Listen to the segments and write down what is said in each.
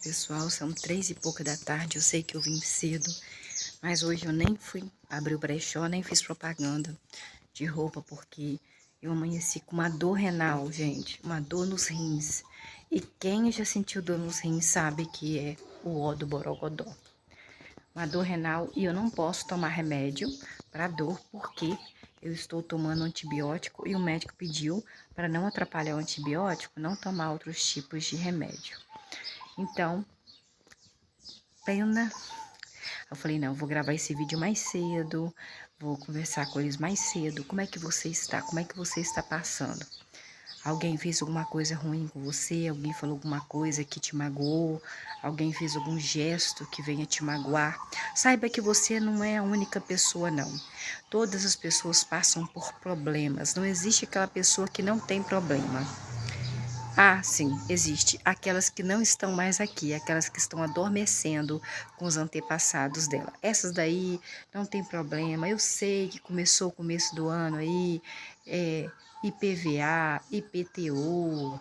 pessoal. São 3h pouca da tarde. Eu sei que eu vim cedo, mas hoje eu nem fui abrir o brechó, nem fiz propaganda de roupa, porque eu amanheci com uma dor renal, gente. Uma dor nos rins. E quem já sentiu dor nos rins sabe que é o ó do borogodó. Uma dor renal, e eu não posso tomar remédio para dor, porque eu estou tomando antibiótico e o médico pediu para não atrapalhar o antibiótico, não tomar outros tipos de remédio. Então, pena. Eu falei, não, vou gravar esse vídeo mais cedo, vou conversar com eles mais cedo. Como é que você está? Como é que você está passando? Alguém fez alguma coisa ruim com você? Alguém falou alguma coisa que te magoou? Alguém fez algum gesto que venha te magoar? Saiba que você não é a única pessoa, não. Todas as pessoas passam por problemas. Não existe aquela pessoa que não tem problema. Ah, sim, existe. Aquelas que não estão mais aqui, aquelas que estão adormecendo com os antepassados dela. Essas daí não tem problema. Eu sei que começou o começo do ano aí, IPVA, IPTU,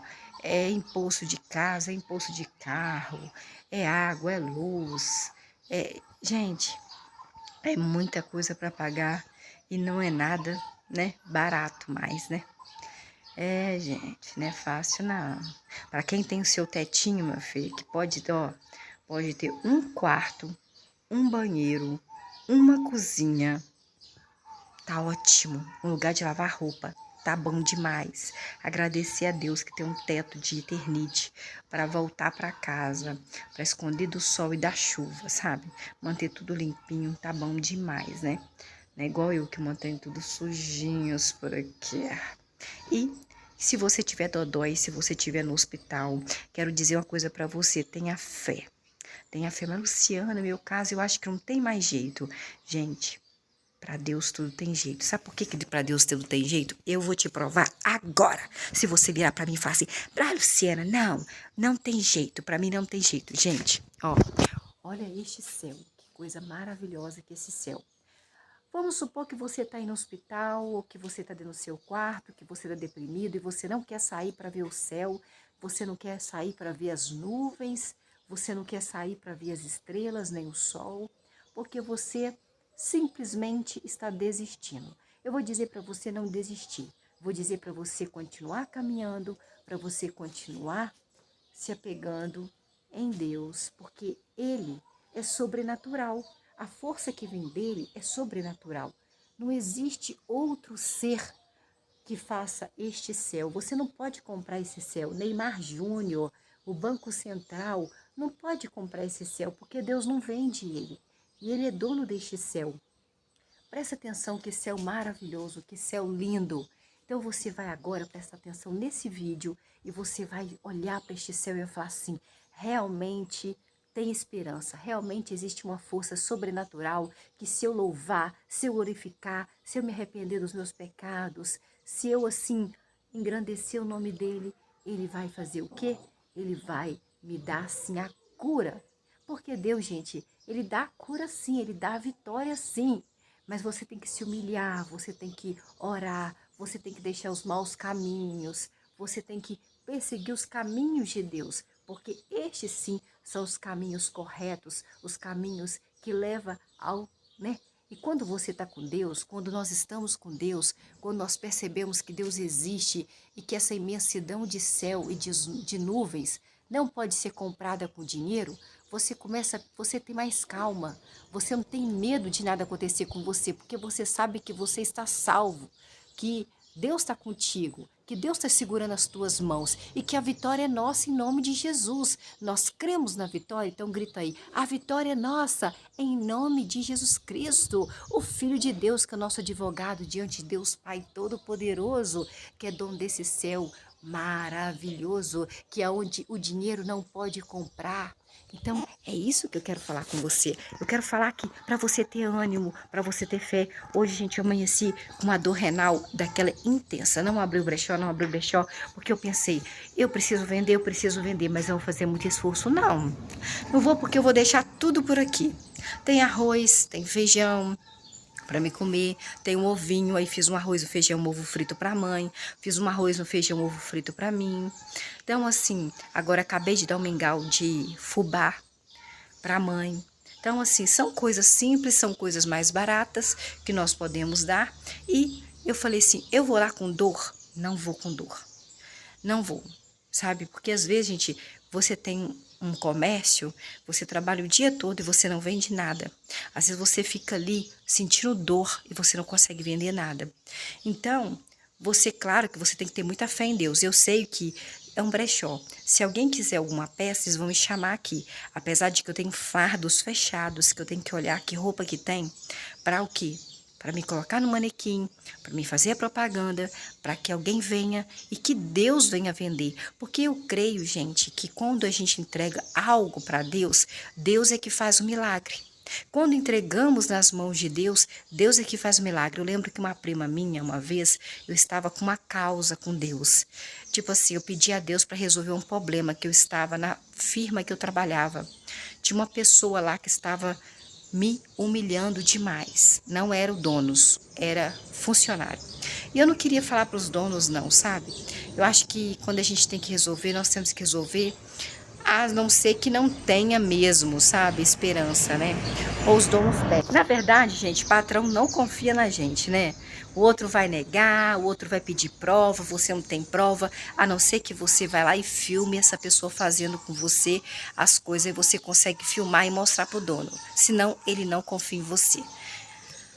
imposto de casa, imposto de carro, é água, é luz. Gente, é muita coisa para pagar e não é nada, né, barato mais, né? Gente, não é fácil não. Para quem tem o seu tetinho, meu filho, que pode ter um quarto, um banheiro, uma cozinha, tá ótimo. Um lugar de lavar roupa, tá bom demais. Agradecer a Deus que tem um teto de eternite para voltar para casa, para esconder do sol e da chuva, sabe? Manter tudo limpinho, tá bom demais, né? Não é igual eu que mantenho tudo sujinhos por aqui. E se você tiver dodói, se você estiver no hospital, quero dizer uma coisa para você, tenha fé. Tenha fé, mas Luciana, no meu caso, eu acho que não tem mais jeito. Gente, para Deus tudo tem jeito. Sabe por que para Deus tudo tem jeito? Eu vou te provar agora. Se você virar para mim e falar assim, pra Luciana, não tem jeito. Para mim não tem jeito. Gente, ó, olha este céu. Que coisa maravilhosa que esse céu. Vamos supor que você está aí no hospital, ou que você está dentro do seu quarto, que você está deprimido e você não quer sair para ver o céu, você não quer sair para ver as nuvens, você não quer sair para ver as estrelas, nem o sol, porque você simplesmente está desistindo. Eu vou dizer para você não desistir, vou dizer para você continuar caminhando, para você continuar se apegando em Deus, porque Ele é sobrenatural. A força que vem dele é sobrenatural. Não existe outro ser que faça este céu. Você não pode comprar esse céu. Neymar Júnior, o Banco Central, não pode comprar esse céu, porque Deus não vende ele. E ele é dono deste céu. Presta atenção, que céu maravilhoso, que céu lindo. Então você vai agora prestar atenção nesse vídeo e você vai olhar para este céu e vai falar assim, realmente tem esperança, realmente existe uma força sobrenatural que se eu louvar, se eu glorificar, se eu me arrepender dos meus pecados, se eu assim engrandecer o nome dele, ele vai fazer o quê? Ele vai me dar assim a cura. Porque Deus, gente, ele dá a cura sim, ele dá a vitória sim. Mas você tem que se humilhar, você tem que orar, você tem que deixar os maus caminhos, você tem que perseguir os caminhos de Deus, porque estes sim são os caminhos corretos, os caminhos que levam ao, né? E quando você está com Deus, quando nós estamos com Deus, quando nós percebemos que Deus existe e que essa imensidão de céu e de nuvens não pode ser comprada com dinheiro, você tem mais calma, você não tem medo de nada acontecer com você, porque você sabe que você está salvo, que Deus está contigo, que Deus está segurando as tuas mãos e que a vitória é nossa em nome de Jesus. Nós cremos na vitória, então grita aí, a vitória é nossa em nome de Jesus Cristo, o Filho de Deus, que é o nosso advogado diante de Deus Pai Todo-Poderoso, que é dono desse céu maravilhoso, que é onde o dinheiro não pode comprar. Então, é isso que eu quero falar com você. Eu quero falar que para você ter ânimo, para você ter fé. Hoje, gente, eu amanheci com uma dor renal daquela intensa. Não abriu o brechó, porque eu pensei, eu preciso vender, mas eu vou fazer muito esforço. Não, não vou, porque eu vou deixar tudo por aqui. Tem arroz, tem feijão, para me comer, tem um ovinho, aí fiz um arroz, um feijão, um ovo frito para a mãe, fiz um arroz, um feijão, um ovo frito para mim. Então, assim, agora acabei de dar um mingau de fubá para a mãe. Então, assim, são coisas simples, são coisas mais baratas que nós podemos dar. E eu falei assim, eu vou lá com dor? Não vou com dor. Não vou, sabe? Porque às vezes, gente, você tem um comércio, você trabalha o dia todo e você não vende nada. Às vezes você fica ali sentindo dor e você não consegue vender nada. Então, você, claro que você tem que ter muita fé em Deus. Eu sei que é um brechó. Se alguém quiser alguma peça, eles vão me chamar aqui. Apesar de que eu tenho fardos fechados, que eu tenho que olhar que roupa que tem, para o quê? Para me colocar no manequim, para me fazer a propaganda, para que alguém venha e que Deus venha vender. Porque eu creio, gente, que quando a gente entrega algo para Deus, Deus é que faz o milagre. Quando entregamos nas mãos de Deus, Deus é que faz o milagre. Eu lembro que uma prima minha, uma vez, eu estava com uma causa com Deus. Tipo assim, eu pedi a Deus para resolver um problema que eu estava na firma que eu trabalhava. Tinha uma pessoa lá que estava me humilhando demais. Não era o dono, era funcionário. E eu não queria falar para os donos não, sabe? Eu acho que quando a gente tem que resolver, nós temos que resolver, a não ser que não tenha mesmo, sabe? Esperança, né? Ou os donos pedem. Na verdade, gente, patrão não confia na gente, né? O outro vai negar, o outro vai pedir prova, você não tem prova, a não ser que você vai lá e filme essa pessoa fazendo com você as coisas e você consegue filmar e mostrar pro dono. Senão, ele não confia em você.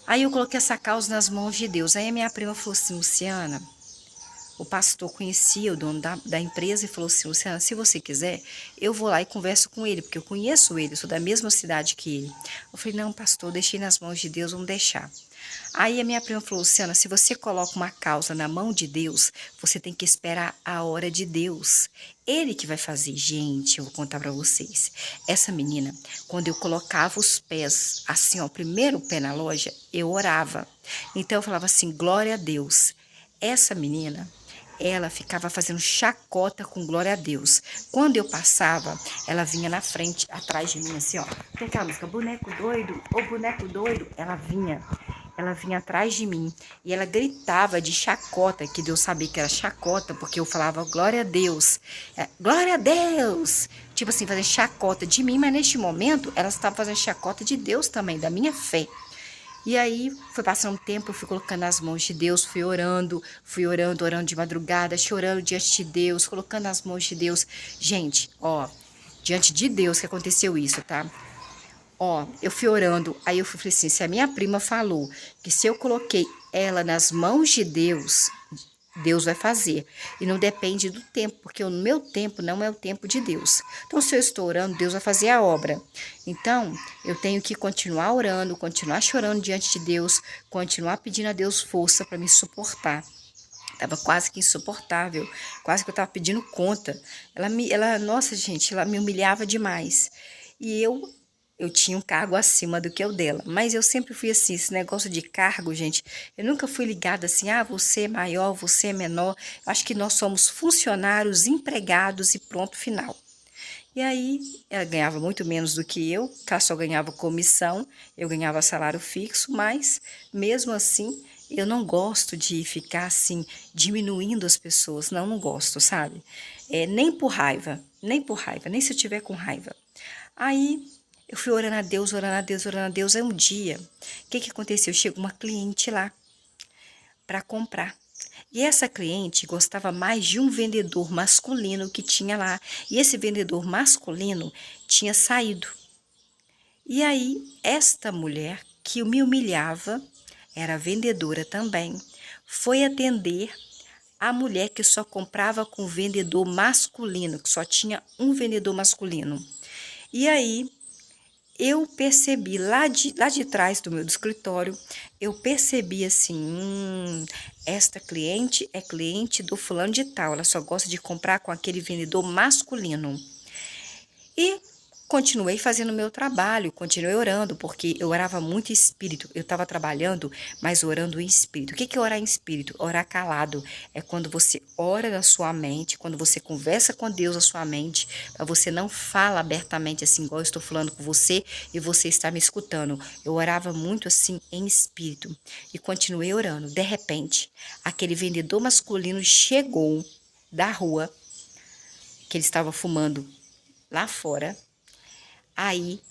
Aí eu coloquei essa causa nas mãos de Deus. Aí a minha prima falou assim, Luciana, o pastor conhecia o dono da empresa e falou assim, Luciana, se você quiser, eu vou lá e converso com ele, porque eu conheço ele, sou da mesma cidade que ele. Eu falei, não, pastor, deixei nas mãos de Deus, vamos deixar. Aí a minha prima falou, Luciana, se você coloca uma causa na mão de Deus, você tem que esperar a hora de Deus. Ele que vai fazer. Gente, eu vou contar para vocês. Essa menina, quando eu colocava os pés, assim, ó, o primeiro pé na loja, eu orava. Então eu falava assim, glória a Deus. Essa menina, ela ficava fazendo chacota com glória a Deus. Quando eu passava, ela vinha na frente, atrás de mim, assim, ó. Tem aquela música, boneco doido, ô boneco doido. Ela vinha atrás de mim e ela gritava de chacota, que Deus sabia que era chacota, porque eu falava glória a Deus, glória a Deus. Tipo assim, fazendo chacota de mim, mas neste momento ela estava fazendo chacota de Deus também, da minha fé. E aí, foi passando um tempo, eu fui colocando nas mãos de Deus, fui orando, orando de madrugada, chorando diante de Deus, colocando nas mãos de Deus. Gente, ó, diante de Deus que aconteceu isso, tá? Ó, eu fui orando, aí eu falei assim, se a minha prima falou que se eu coloquei ela nas mãos de Deus, Deus vai fazer. E não depende do tempo, porque o meu tempo não é o tempo de Deus. Então, se eu estou orando, Deus vai fazer a obra. Então, eu tenho que continuar orando, continuar chorando diante de Deus, continuar pedindo a Deus força para me suportar. Tava quase que insuportável, quase que eu tava pedindo conta. Nossa, gente, ela me humilhava demais. E eu tinha um cargo acima do que o dela. Mas eu sempre fui assim, esse negócio de cargo, gente, eu nunca fui ligada assim, ah, você é maior, você é menor. Eu acho que nós somos funcionários, empregados e pronto, final. E aí, ela ganhava muito menos do que eu, que ela só ganhava comissão, eu ganhava salário fixo, mas mesmo assim, eu não gosto de ficar assim, diminuindo as pessoas, não, não gosto, sabe? Nem por raiva, nem se eu tiver com raiva. Aí, eu fui orando a Deus, orando a Deus, orando a Deus, aí um dia, o que que aconteceu? Chegou uma cliente lá para comprar. E essa cliente gostava mais de um vendedor masculino que tinha lá. E esse vendedor masculino tinha saído. E aí, esta mulher que me humilhava, era vendedora também, foi atender a mulher que só comprava com vendedor masculino, que só tinha um vendedor masculino. E aí, eu percebi lá de trás do meu escritório, eu percebi assim, esta cliente é cliente do fulano de tal, ela só gosta de comprar com aquele vendedor masculino. E continuei fazendo o meu trabalho, continuei orando, porque eu orava muito em espírito. Eu estava trabalhando, mas orando em espírito. O que é orar em espírito? Orar calado. É quando você ora na sua mente, quando você conversa com Deus na sua mente, mas você não fala abertamente assim, igual eu estou falando com você e você está me escutando. Eu orava muito assim em espírito e continuei orando. De repente, aquele vendedor masculino chegou da rua, que ele estava fumando lá fora. Aí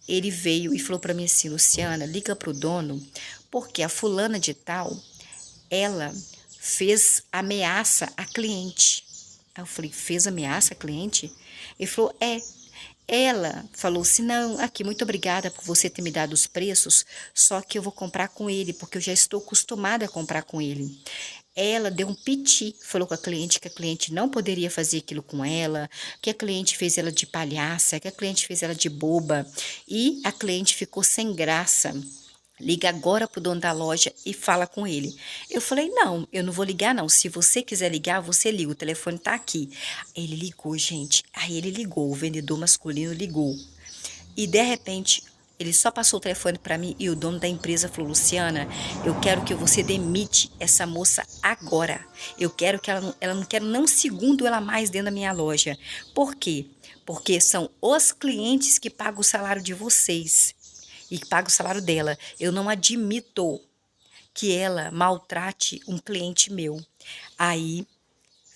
ele veio e falou para mim assim: Luciana, liga pro dono, porque a fulana de tal, ela fez ameaça a cliente. Aí eu falei: fez ameaça a cliente? Ele falou: é. Ela falou assim: não, aqui, muito obrigada por você ter me dado os preços, só que eu vou comprar com ele, porque eu já estou acostumada a comprar com ele. Ela deu um piti, falou com a cliente que a cliente não poderia fazer aquilo com ela, que a cliente fez ela de palhaça, que a cliente fez ela de boba, e a cliente ficou sem graça. Liga agora pro dono da loja e fala com ele. Eu falei: não, eu não vou ligar não. Se você quiser ligar, você liga. O telefone tá aqui. Ele ligou, gente. Aí ele ligou, o vendedor masculino ligou. E de repente, ele só passou o telefone para mim e o dono da empresa falou: Luciana, eu quero que você demite essa moça agora. Eu quero que ela não quer nem um segundo ela mais dentro da minha loja. Por quê? Porque são os clientes que pagam o salário de vocês e que pagam o salário dela. Eu não admito que ela maltrate um cliente meu. Aí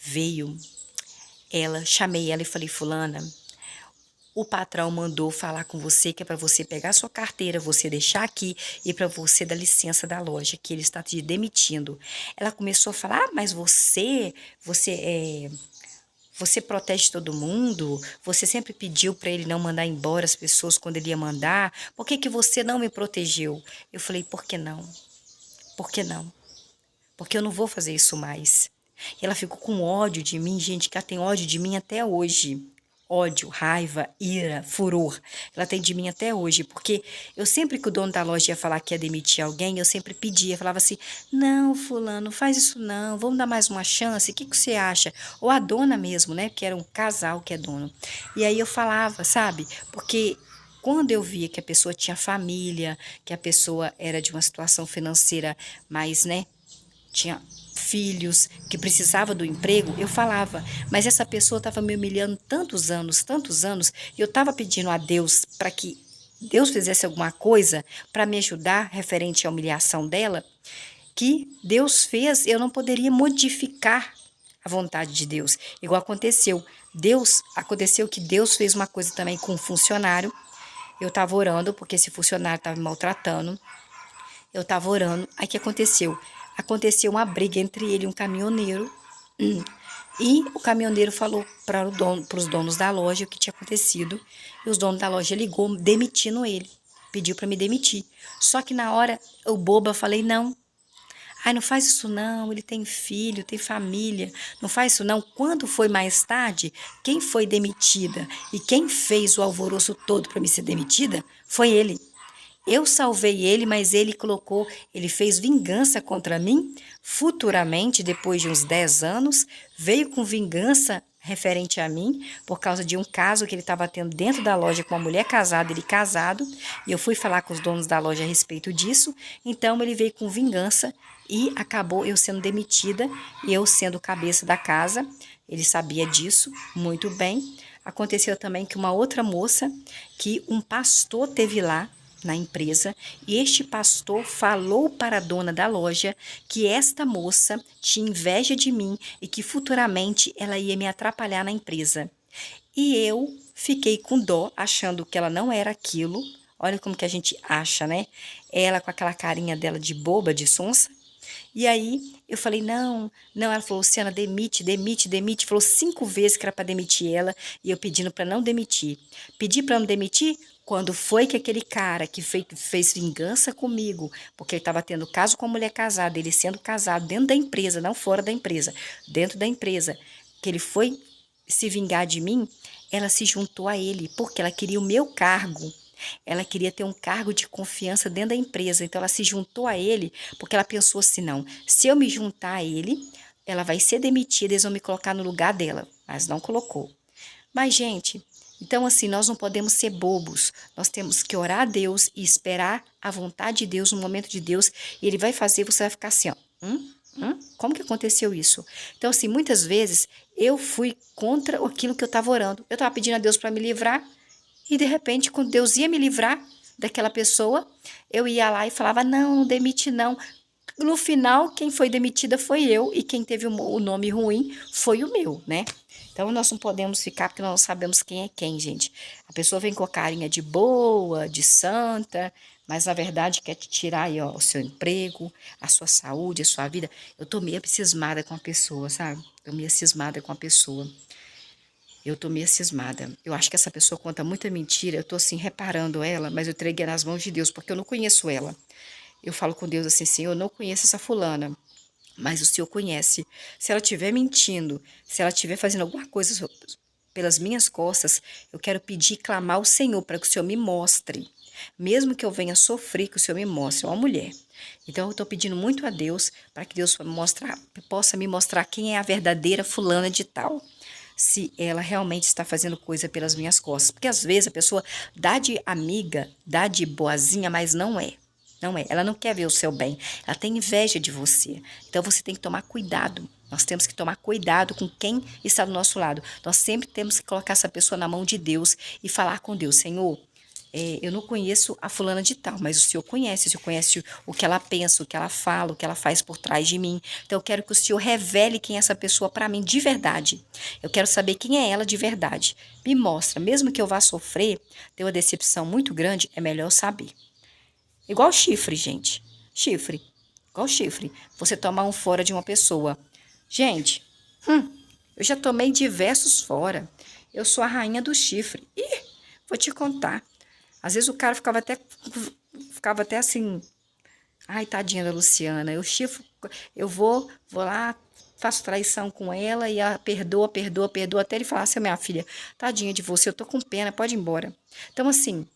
veio ela, chamei ela e falei: fulana, o patrão mandou falar com você que é para você pegar sua carteira, você deixar aqui e para você dar licença da loja, que ele está te demitindo. Ela começou a falar: ah, mas você protege todo mundo, você sempre pediu para ele não mandar embora as pessoas quando ele ia mandar, por que que você não me protegeu? Eu falei: por que não? Por que não? Porque eu não vou fazer isso mais. E ela ficou com ódio de mim, gente, que ela tem ódio de mim até hoje. Ódio, raiva, ira, furor. Ela tem de mim até hoje, porque eu sempre que o dono da loja ia falar que ia demitir alguém, eu sempre pedia, falava assim: não, fulano, faz isso não, vamos dar mais uma chance, o que que você acha? Ou a dona mesmo, né, que era um casal que é dono. E aí eu falava, sabe, porque quando eu via que a pessoa tinha família, que a pessoa era de uma situação financeira mais, né, tinha filhos, que precisava do emprego, eu falava, mas essa pessoa estava me humilhando tantos anos, e eu estava pedindo a Deus para que Deus fizesse alguma coisa para me ajudar referente à humilhação dela, que Deus fez, eu não poderia modificar a vontade de Deus. Igual aconteceu. Aconteceu que Deus fez uma coisa também com um funcionário. Eu estava orando porque esse funcionário estava me maltratando. Eu estava orando, aí o que aconteceu? Aconteceu uma briga entre ele e um caminhoneiro, e o caminhoneiro falou para os donos da loja o que tinha acontecido, e os donos da loja ligou demitindo ele, pediu para me demitir. Só que na hora, eu boba, falei: não, ai, não faz isso não, ele tem filho, tem família, não faz isso não. Quando foi mais tarde, quem foi demitida e quem fez o alvoroço todo para me ser demitida foi ele. Eu salvei ele, mas ele fez vingança contra mim. Futuramente, depois de uns 10 anos, veio com vingança referente a mim, por causa de um caso que ele estava tendo dentro da loja com uma mulher casada, ele casado, e eu fui falar com os donos da loja a respeito disso. Então ele veio com vingança e acabou eu sendo demitida, e eu sendo cabeça da casa. Ele sabia disso muito bem. Aconteceu também que uma outra moça, que um pastor teve lá na empresa, e este pastor falou para a dona da loja que esta moça tinha inveja de mim e que futuramente ela ia me atrapalhar na empresa. E eu fiquei com dó, achando que ela não era aquilo. Olha como que a gente acha, né? Ela com aquela carinha dela de boba, de sonsa. E aí eu falei: não, não. Ela falou: Luciana, demite, demite, demite. Falou 5 vezes que era para demitir ela, e eu pedindo para não demitir. Pedi para não demitir. Quando foi que aquele cara que fez vingança comigo, porque ele estava tendo caso com a mulher casada, ele sendo casado dentro da empresa, não fora da empresa, dentro da empresa, que ele foi se vingar de mim, ela se juntou a ele, porque ela queria o meu cargo. Ela queria ter um cargo de confiança dentro da empresa, então ela se juntou a ele, porque ela pensou assim: não, se eu me juntar a ele, ela vai ser demitida, eles vão me colocar no lugar dela, mas não colocou. Mas, gente, Então, assim, nós não podemos ser bobos. Nós temos que orar a Deus e esperar a vontade de Deus, no momento de Deus. E Ele vai fazer, você vai ficar assim, ó. Como que aconteceu isso? Então, assim, muitas vezes eu fui contra aquilo que eu estava orando. Eu estava pedindo a Deus para me livrar. E, de repente, quando Deus ia me livrar daquela pessoa, eu ia lá e falava, não, não demite não. No final, quem foi demitida foi eu. E quem teve o nome ruim foi o meu, né? Então, nós não podemos ficar porque nós não sabemos quem é quem, gente. A pessoa vem com a carinha de boa, de santa, mas na verdade quer te tirar aí, ó, o seu emprego, a sua saúde, a sua vida. Eu tô meio cismada com a pessoa, sabe? Tô meio cismada com a pessoa. Eu tô meio cismada. Eu acho que essa pessoa conta muita mentira. Eu tô assim reparando ela, mas eu entreguei nas mãos de Deus, porque eu não conheço ela. Eu falo com Deus assim, Senhor, eu não conheço essa fulana, mas o Senhor conhece. Se ela estiver mentindo, se ela estiver fazendo alguma coisa pelas minhas costas, eu quero pedir e clamar ao Senhor para que o Senhor me mostre. Mesmo que eu venha sofrer, que o Senhor me mostre. É uma mulher. Então, eu estou pedindo muito a Deus para que Deus possa me mostrar quem é a verdadeira fulana de tal. Se ela realmente está fazendo coisa pelas minhas costas. Porque às vezes a pessoa dá de amiga, dá de boazinha, mas não é. Não é. Ela não quer ver o seu bem. Ela tem inveja de você. Então você tem que tomar cuidado. Nós temos que tomar cuidado com quem está do nosso lado. Nós sempre temos que colocar essa pessoa na mão de Deus e falar com Deus, Senhor, eu não conheço a fulana de tal, mas o Senhor conhece o que ela pensa, o que ela fala, o que ela faz por trás de mim. Então eu quero que o Senhor revele quem é essa pessoa para mim de verdade. Eu quero saber quem é ela de verdade. Me mostra, mesmo que eu vá sofrer, ter uma decepção muito grande, é melhor eu saber. Igual chifre, gente. Chifre. Igual chifre. Você tomar um fora de uma pessoa. Gente, eu já tomei diversos fora. Eu sou a rainha do chifre. Ih, vou te contar. Às vezes o cara ficava até assim, ai, tadinha da Luciana, eu chifro, eu vou lá, faço traição com ela e ela perdoa, perdoa, perdoa, até ele falar assim, minha filha, tadinha de você, eu tô com pena, pode ir embora. Então, assim,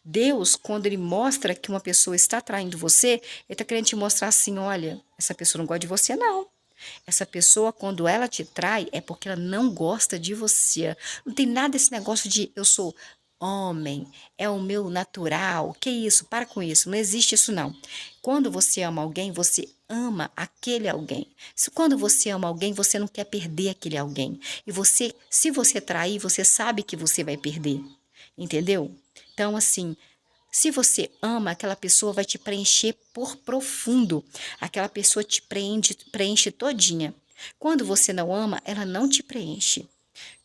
Deus, quando ele mostra que uma pessoa está traindo você, ele está querendo te mostrar assim, olha, essa pessoa não gosta de você, não. Essa pessoa, quando ela te trai, é porque ela não gosta de você. Não tem nada desse negócio de eu sou homem, é o meu natural. Que isso? Para com isso. Não existe isso, não. Quando você ama alguém, você ama aquele alguém. Quando você ama alguém, você não quer perder aquele alguém. E você, se você trair, você sabe que você vai perder. Entendeu? Então, assim, se você ama, aquela pessoa vai te preencher por profundo. Aquela pessoa te preenche todinha. Quando você não ama, ela não te preenche.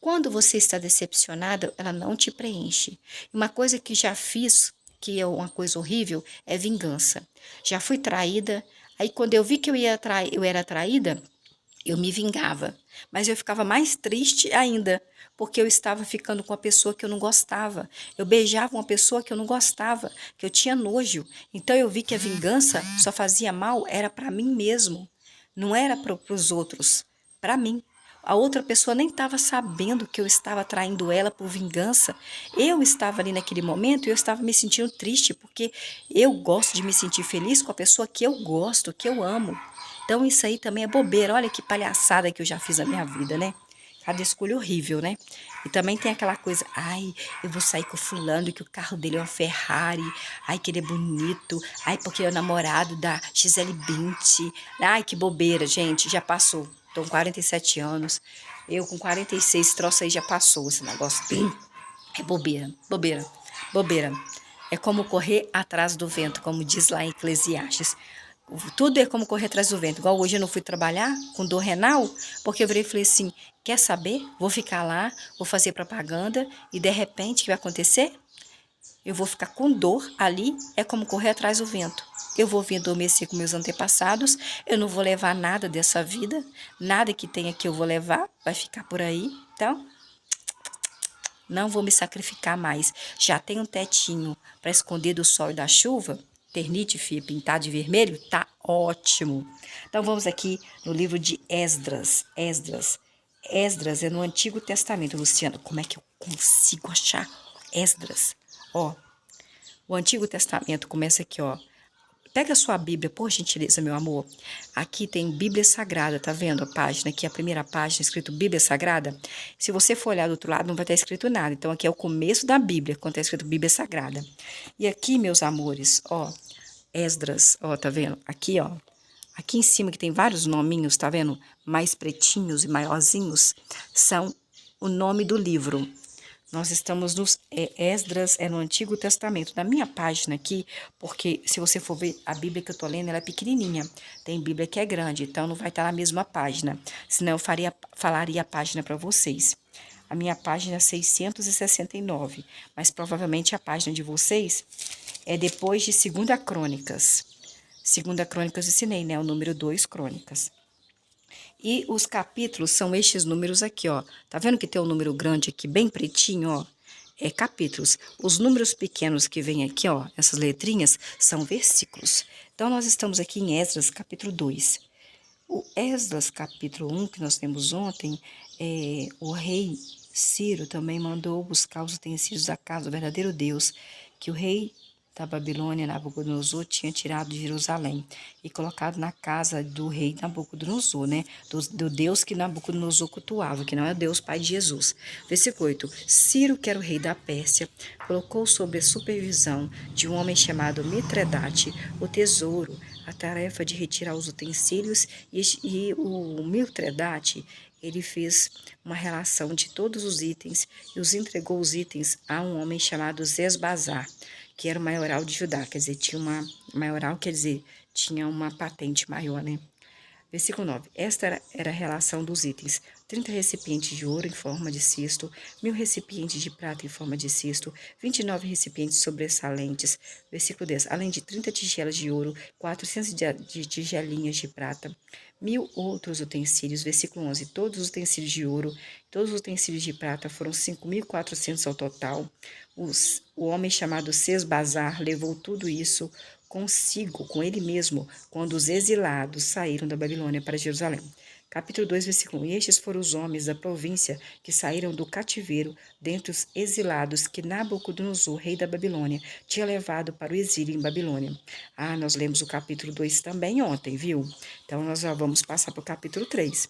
Quando você está decepcionada, ela não te preenche. Uma coisa que já fiz, que é uma coisa horrível, é vingança. Já fui traída, aí quando eu vi que eu era traída, eu me vingava, mas eu ficava mais triste ainda, porque eu estava ficando com uma pessoa que eu não gostava. Eu beijava uma pessoa que eu não gostava, que eu tinha nojo. Então eu vi que a vingança só fazia mal, era para mim mesmo, não era para os outros, para mim. A outra pessoa nem estava sabendo que eu estava traindo ela por vingança. Eu estava ali naquele momento e eu estava me sentindo triste, porque eu gosto de me sentir feliz com a pessoa que eu gosto, que eu amo. Então isso aí também é bobeira. Olha que palhaçada que eu já fiz na minha vida, né? Cada escolha horrível, né? E também tem aquela coisa, ai, eu vou sair com o fulano, que o carro dele é uma Ferrari, ai, que ele é bonito, ai, porque ele é o namorado da Gisele Bündchen. Ai, que bobeira, gente, já passou. Tô com 47 anos, eu com 46, esse troço aí já passou, esse negócio. É bobeira, bobeira, bobeira. É como correr atrás do vento, como diz lá em Eclesiastes. Tudo é como correr atrás do vento. Igual hoje eu não fui trabalhar com dor renal, porque eu virei e falei assim, quer saber? Vou ficar lá, vou fazer propaganda e de repente o que vai acontecer? Eu vou ficar com dor ali, é como correr atrás do vento. Eu vou vir adormecer com meus antepassados, eu não vou levar nada dessa vida, nada que tenha que eu vou levar, vai ficar por aí. Então, não vou me sacrificar mais. Já tem um tetinho para esconder do sol e da chuva. Ternite, filha, pintar de vermelho, tá ótimo. Então vamos aqui no livro de Esdras. Esdras é no Antigo Testamento, Luciana. Como é que eu consigo achar Esdras? Ó, o Antigo Testamento começa aqui, ó. Pega a sua Bíblia, por gentileza, meu amor. Aqui tem Bíblia Sagrada, tá vendo a página? Aqui a primeira página, escrito Bíblia Sagrada. Se você for olhar do outro lado, não vai estar escrito nada. Então, aqui é o começo da Bíblia, quando está escrito Bíblia Sagrada. E aqui, meus amores, ó, Esdras, ó, tá vendo? Aqui, ó. Aqui em cima que tem vários nominhos, tá vendo? Mais pretinhos e maiorzinhos, são o nome do livro. Nós estamos nos Esdras, é no Antigo Testamento. Na minha página aqui, porque se você for ver a Bíblia que eu tô lendo, ela é pequenininha. Tem Bíblia que é grande, então não vai estar na mesma página. Senão eu falaria a página para vocês. A minha página é 669, mas provavelmente a página de vocês é depois de 2 Crônicas. 2 Crônicas eu ensinei, né? O número 2, Crônicas. E os capítulos são estes números aqui, ó. Tá vendo que tem um número grande aqui, bem pretinho, ó? É capítulos. Os números pequenos que vem aqui, ó, essas letrinhas, são versículos. Então, nós estamos aqui em Esdras, capítulo 2. O Esdras, capítulo 1, que nós temos ontem, o rei Ciro também mandou buscar os utensílios da casa do verdadeiro Deus, que o rei da Babilônia, Nabucodonosor, tinha tirado de Jerusalém e colocado na casa do rei Nabucodonosor, né? Do Deus que Nabucodonosor cultuava, que não é o Deus Pai de Jesus. Versículo 8. Ciro, que era o rei da Pérsia, colocou sobre a supervisão de um homem chamado Mitredate o tesouro, a tarefa de retirar os utensílios, e o Mitredate, ele fez uma relação de todos os itens e entregou os itens a um homem chamado Zesbazar, que era o maioral de Judá, quer dizer, tinha uma patente maior, né? Versículo 9. Esta era a relação dos itens: 30 recipientes de ouro em forma de cisto, 1000 recipientes de prata em forma de cisto, 29 recipientes sobressalentes. Versículo 10. Além de 30 tigelas de ouro, 400 de tigelinhas de prata, 1000 outros utensílios. Versículo 11. Todos os utensílios de ouro, todos os utensílios de prata foram 5.400 ao total. O homem chamado Sesbazar levou tudo isso consigo, com ele mesmo, quando os exilados saíram da Babilônia para Jerusalém. Capítulo 2, versículo 1. E estes foram os homens da província que saíram do cativeiro, dentre os exilados que Nabucodonosor, rei da Babilônia, tinha levado para o exílio em Babilônia. Ah, nós lemos o capítulo 2 também ontem, viu? Então, nós já vamos passar para o capítulo 3.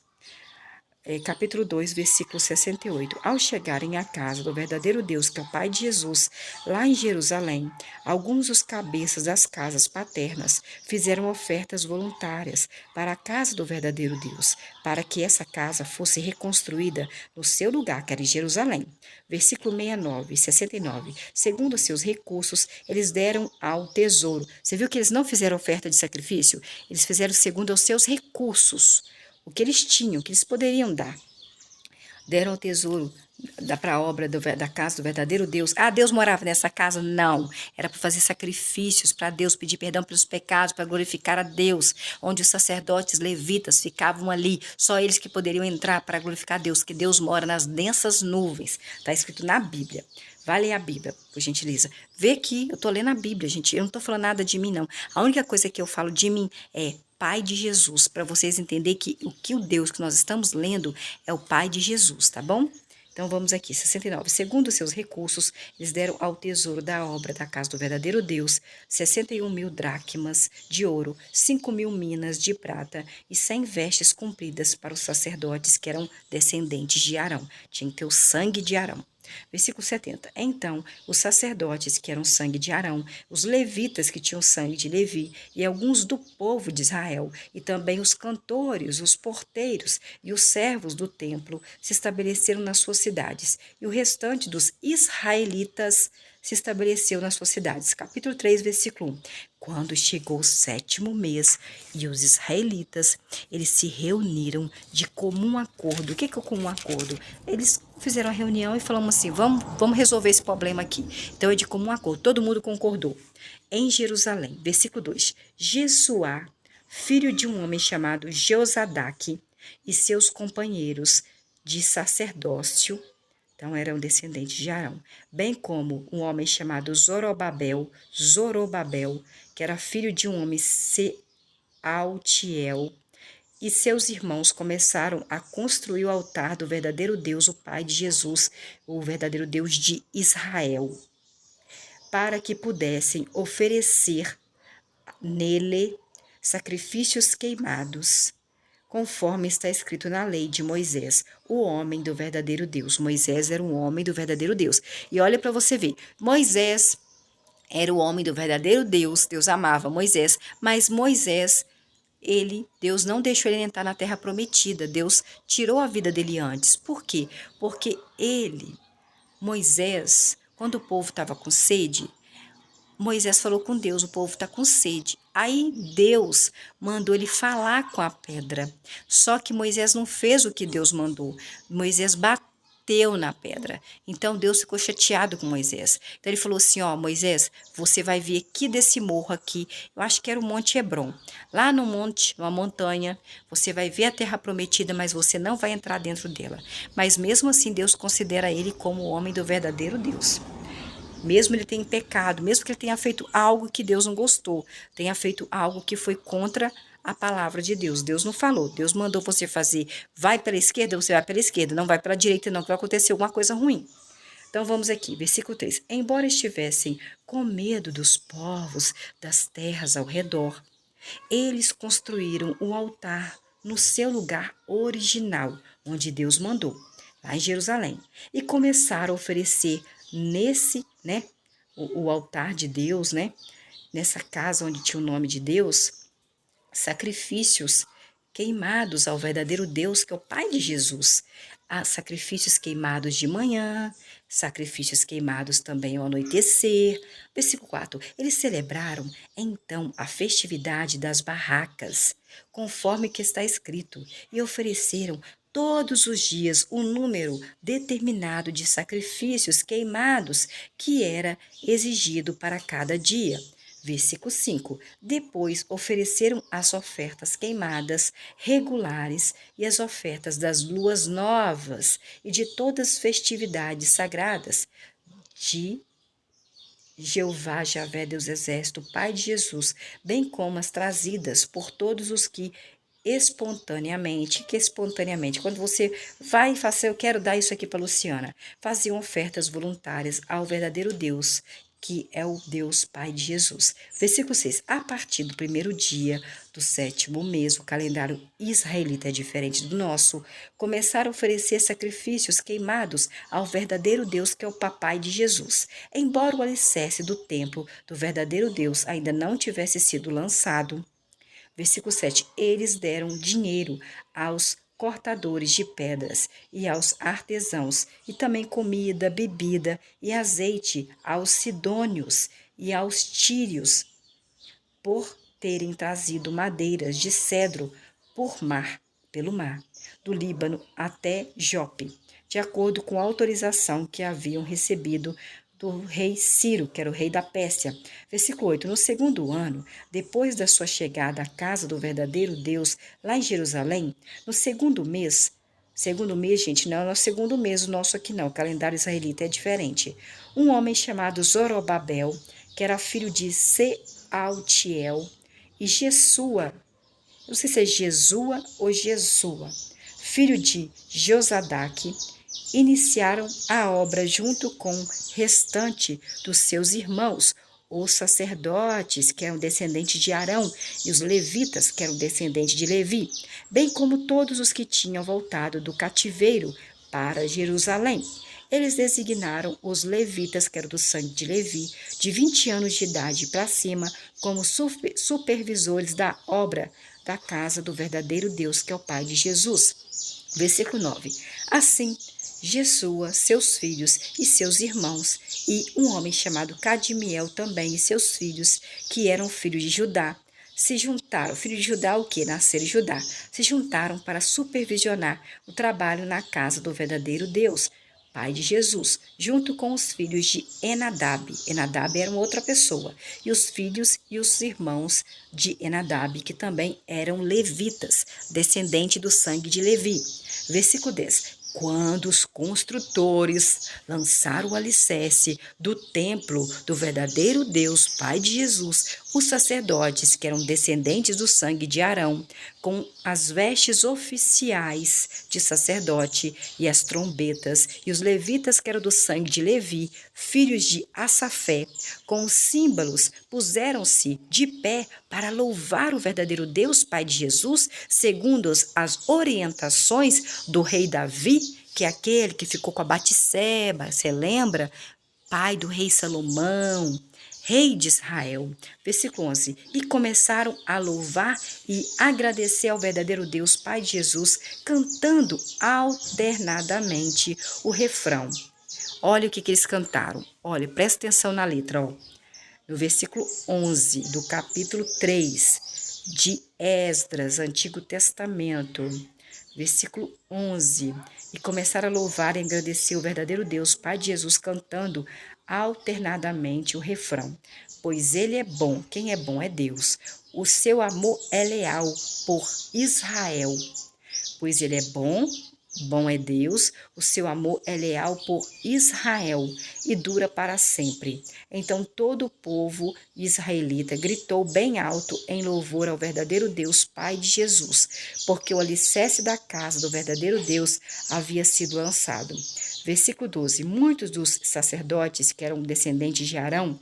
Capítulo 2, versículo 68. Ao chegarem à casa do verdadeiro Deus, que é o Pai de Jesus, lá em Jerusalém, alguns dos cabeças das casas paternas fizeram ofertas voluntárias para a casa do verdadeiro Deus, para que essa casa fosse reconstruída no seu lugar, que era em Jerusalém. Versículo 69 e 69. Segundo os seus recursos, eles deram ao tesouro. Você viu que eles não fizeram oferta de sacrifício? Eles fizeram segundo os seus recursos. O que eles tinham, o que eles poderiam dar. Deram ao tesouro para a obra da casa do verdadeiro Deus. Ah, Deus morava nessa casa? Não. Era para fazer sacrifícios para Deus, pedir perdão pelos pecados, para glorificar a Deus, onde os sacerdotes levitas ficavam ali. Só eles que poderiam entrar para glorificar a Deus, que Deus mora nas densas nuvens. Está escrito na Bíblia. Vai ler a Bíblia, por gentileza. Vê que eu estou lendo a Bíblia, gente. Eu não estou falando nada de mim, não. A única coisa que eu falo de mim é Pai de Jesus, para vocês entenderem que o Deus que nós estamos lendo é o Pai de Jesus, tá bom? Então vamos aqui, 69. Segundo seus recursos, eles deram ao tesouro da obra da casa do verdadeiro Deus 61.000 dracmas de ouro, 5.000 minas de prata e 100 vestes compridas para os sacerdotes que eram descendentes de Arão. Tinha que ter o sangue de Arão. Versículo 70. Então, os sacerdotes que eram sangue de Arão, os levitas que tinham sangue de Levi, e alguns do povo de Israel, e também os cantores, os porteiros e os servos do templo se estabeleceram nas suas cidades, e o restante dos israelitas se estabeleceu nas suas cidades. Capítulo 3, versículo 1. Quando chegou o 7º mês e os israelitas, eles se reuniram de comum acordo. O que é o comum acordo? Eles fizeram a reunião e falaram assim, vamos resolver esse problema aqui. Então é de comum acordo, todo mundo concordou. Em Jerusalém, versículo 2, Jesuá, filho de um homem chamado Josadaque, e seus companheiros de sacerdócio, então eram descendentes de Arão, bem como um homem chamado Zorobabel, que era filho de um homem Sealtiel, e seus irmãos começaram a construir o altar do verdadeiro Deus, o Pai de Jesus, o verdadeiro Deus de Israel, para que pudessem oferecer nele sacrifícios queimados, conforme está escrito na lei de Moisés, o homem do verdadeiro Deus. Moisés era um homem do verdadeiro Deus. E olha para você ver, Moisés era o homem do verdadeiro Deus, Deus amava Moisés, mas Moisés, Deus não deixou ele entrar na terra prometida, Deus tirou a vida dele antes. Por quê? Porque Moisés, quando o povo estava com sede, Moisés falou com Deus, o povo está com sede. Aí Deus mandou ele falar com a pedra. Só que Moisés não fez o que Deus mandou. Moisés bateu na pedra. Então Deus ficou chateado com Moisés. Então ele falou assim, ó, Moisés, você vai vir aqui desse morro aqui. Eu acho que era o Monte Hebron. Lá no monte, numa montanha, você vai ver a terra prometida, mas você não vai entrar dentro dela. Mas mesmo assim Deus considera ele como o homem do verdadeiro Deus. Mesmo ele tenha pecado, mesmo que ele tenha feito algo que Deus não gostou, tenha feito algo que foi contra a palavra de Deus. Deus não falou, Deus mandou você fazer, vai pela esquerda, você vai pela esquerda, não vai pela direita não, que vai acontecer alguma coisa ruim. Então vamos aqui, versículo 3. Embora estivessem com medo dos povos das terras ao redor, eles construíram o altar no seu lugar original, onde Deus mandou, lá em Jerusalém, e começaram a oferecer nesse, o altar de Deus, nessa casa onde tinha o nome de Deus, sacrifícios queimados ao verdadeiro Deus, que é o Pai de Jesus. Há sacrifícios queimados de manhã, sacrifícios queimados também ao anoitecer. Versículo 4. Eles celebraram, então, a festividade das barracas, conforme que está escrito, e ofereceram todos os dias o número determinado de sacrifícios queimados que era exigido para cada dia. Versículo 5. Depois ofereceram as ofertas queimadas regulares e as ofertas das luas novas e de todas as festividades sagradas de Jeová, Javé, Deus Exército, Pai de Jesus, bem como as trazidas por todos os que espontaneamente, quando você vai e fala assim, eu quero dar isso aqui para Luciana, faziam ofertas voluntárias ao verdadeiro Deus, que é o Deus Pai de Jesus. Versículo 6. A partir do primeiro dia do 7º mês, o calendário israelita é diferente do nosso, começaram a oferecer sacrifícios queimados ao verdadeiro Deus, que é o Papai de Jesus. Embora o alicerce do templo do verdadeiro Deus ainda não tivesse sido lançado, versículo 7, eles deram dinheiro aos cortadores de pedras e aos artesãos, e também comida, bebida e azeite aos sidônios e aos tírios, por terem trazido madeiras de cedro pelo mar, do Líbano até Jope, de acordo com a autorização que haviam recebido do rei Ciro, que era o rei da Pérsia. Versículo 8. No segundo ano, depois da sua chegada à casa do verdadeiro Deus, lá em Jerusalém, no segundo mês, gente, não é o segundo mês o nosso aqui não, o calendário israelita é diferente. Um homem chamado Zorobabel, que era filho de Sealtiel, e Jesua, não sei se é Jesua ou Jesua, filho de Josadaque, iniciaram a obra junto com o restante dos seus irmãos, os sacerdotes, que eram descendentes de Arão, e os levitas, que eram descendentes de Levi, bem como todos os que tinham voltado do cativeiro para Jerusalém. Eles designaram os levitas, que eram do sangue de Levi, de 20 anos de idade para cima, como supervisores da obra da casa do verdadeiro Deus, que é o Pai de Jesus. Versículo 9. Assim, Jesua, seus filhos e seus irmãos, e um homem chamado Cadmiel também e seus filhos, que eram filhos de Judá, se juntaram. Filho de Judá, o que? Nascer em Judá. Se juntaram para supervisionar o trabalho na casa do verdadeiro Deus, Pai de Jesus, junto com os filhos de Enadab. Enadab era uma outra pessoa. E os filhos e os irmãos de Enadab, que também eram levitas, descendente do sangue de Levi. Versículo 10. Quando os construtores lançaram o alicerce do templo do verdadeiro Deus, Pai de Jesus, Os sacerdotes, que eram descendentes do sangue de Arão, com as vestes oficiais de sacerdote e as trombetas, e os levitas, que eram do sangue de Levi, filhos de Assafé, com os símbolos, puseram-se de pé para louvar o verdadeiro Deus Pai de Jesus, segundo as orientações do rei Davi, que é aquele que ficou com a Batseba, você lembra? Pai do rei Salomão, rei de Israel. Versículo 11. E começaram a louvar e agradecer ao verdadeiro Deus, Pai de Jesus, cantando alternadamente o refrão. Olha o que eles cantaram. Olha, presta atenção na letra, ó. No versículo 11 do capítulo 3 de Esdras, Antigo Testamento. Versículo 11. E começaram a louvar e agradecer o verdadeiro Deus, Pai de Jesus, cantando alternadamente o refrão. Pois ele é bom, quem é bom é Deus. O seu amor é leal por Israel. Pois ele é bom, bom é Deus, o seu amor é leal por Israel e dura para sempre. Então todo o povo israelita gritou bem alto em louvor ao verdadeiro Deus, Pai de Jesus, porque o alicerce da casa do verdadeiro Deus havia sido lançado. Versículo 12. Muitos dos sacerdotes, que eram descendentes de Arão,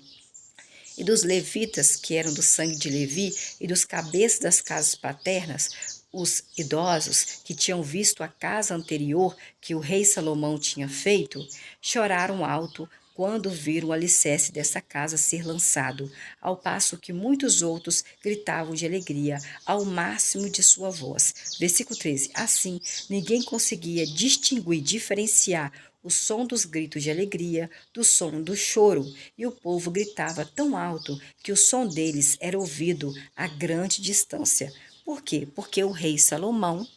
e dos levitas, que eram do sangue de Levi, e dos cabeças das casas paternas, os idosos que tinham visto a casa anterior que o rei Salomão tinha feito, choraram alto quando viram o alicerce dessa casa ser lançado, ao passo que muitos outros gritavam de alegria ao máximo de sua voz. Versículo 13. Assim, ninguém conseguia distinguir, diferenciar o som dos gritos de alegria do som do choro, e o povo gritava tão alto que o som deles era ouvido a grande distância. Por quê? Porque o rei Salomão,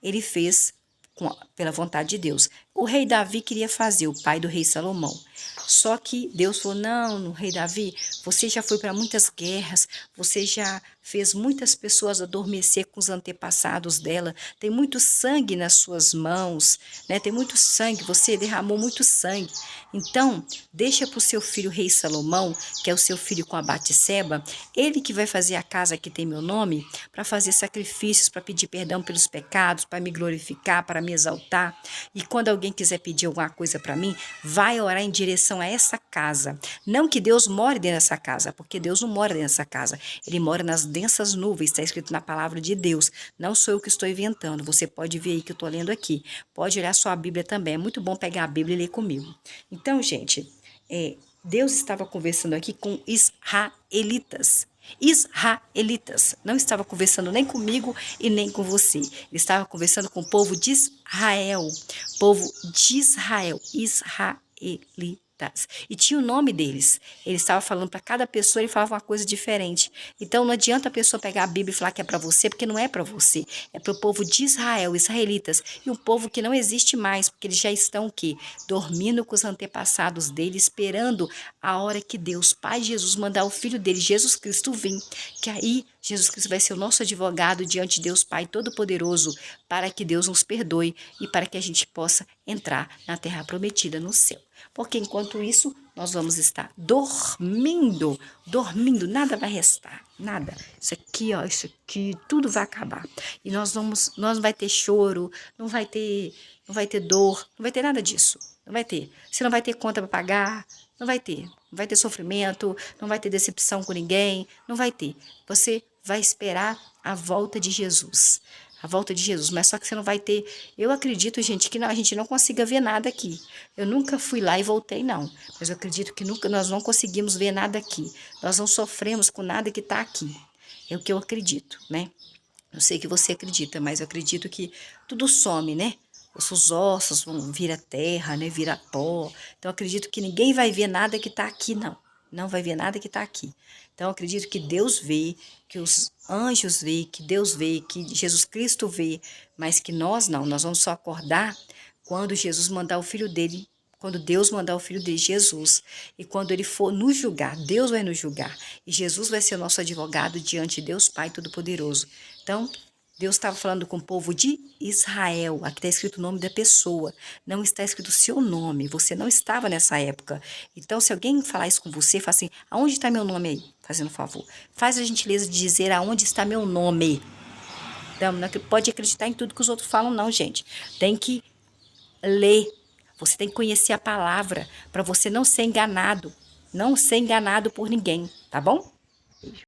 ele fez pela vontade de Deus. O rei Davi queria fazer, o pai do rei Salomão. Só que Deus falou, não, rei Davi, você já foi para muitas guerras, você já fez muitas pessoas adormecer com os antepassados dela, tem muito sangue nas suas mãos, né? Tem muito sangue, você derramou muito sangue. Então, deixa para o seu filho rei Salomão, que é o seu filho com a Batseba, ele que vai fazer a casa que tem meu nome, para fazer sacrifícios, para pedir perdão pelos pecados, para me glorificar, para me exaltar. E quando alguém quiser pedir alguma coisa para mim, vai orar em direção a essa casa. Não que Deus more dentro dessa casa, porque Deus não mora dentro dessa casa. Ele mora nas densas nuvens, está escrito na palavra de Deus. Não sou eu que estou inventando. Você pode ver aí que eu estou lendo aqui. Pode olhar sua Bíblia também. É muito bom pegar a Bíblia e ler comigo. Então, gente, Deus estava conversando aqui com israelitas. Israelitas. Não estava conversando nem comigo e nem com você. Ele estava conversando com o povo de Israel. Povo de Israel. Israelitas. E tinha o nome deles. Ele estava falando para cada pessoa, ele falava uma coisa diferente. Então não adianta a pessoa pegar a Bíblia e falar que é para você, porque não é para você. É para o povo de Israel, israelitas. E um povo que não existe mais, porque eles já estão o quê? Dormindo com os antepassados dele, esperando a hora que Deus, Pai Jesus, mandar o Filho dele, Jesus Cristo, vir. Que aí Jesus Cristo vai ser o nosso advogado diante de Deus Pai Todo-Poderoso, para que Deus nos perdoe e para que a gente possa entrar na terra prometida no céu. Porque enquanto isso, nós vamos estar dormindo, nada vai restar, nada. Isso aqui, ó, isso aqui, tudo vai acabar. E nós não vai ter choro, não vai ter dor, não vai ter nada disso. Não vai ter. Você não vai ter conta para pagar, não vai ter. Não vai ter sofrimento, não vai ter decepção com ninguém, não vai ter. Você vai esperar a volta de Jesus. A volta de Jesus, mas só que você não vai ter. Eu acredito, gente, que a gente não consiga ver nada aqui. Eu nunca fui lá e voltei, não. Mas eu acredito que nunca nós não conseguimos ver nada aqui. Nós não sofremos com nada que está aqui. É o que eu acredito, né? Eu sei que você acredita, mas eu acredito que tudo some, né? Os ossos vão vir a terra, né? Vira pó. Então, eu acredito que ninguém vai ver nada que está aqui, não. Não vai ver nada que está aqui. Então, eu acredito que Deus vê, que os anjos vê, que Deus vê, que Jesus Cristo vê, mas que nós não. Nós vamos só acordar quando Jesus mandar o Filho dele, quando Deus mandar o Filho dele, Jesus. E quando ele for nos julgar, Deus vai nos julgar. E Jesus vai ser o nosso advogado diante de Deus Pai Todo-Poderoso. Então, Deus estava falando com o povo de Israel. Aqui está escrito o nome da pessoa. Não está escrito o seu nome. Você não estava nessa época. Então, se alguém falar isso com você, fala assim, aonde está meu nome aí? fazendo favor. Faz a gentileza de dizer aonde está meu nome. Não, não pode acreditar em tudo que os outros falam, não, gente. Tem que ler. Você tem que conhecer a palavra para você não ser enganado. Não ser enganado por ninguém, tá bom?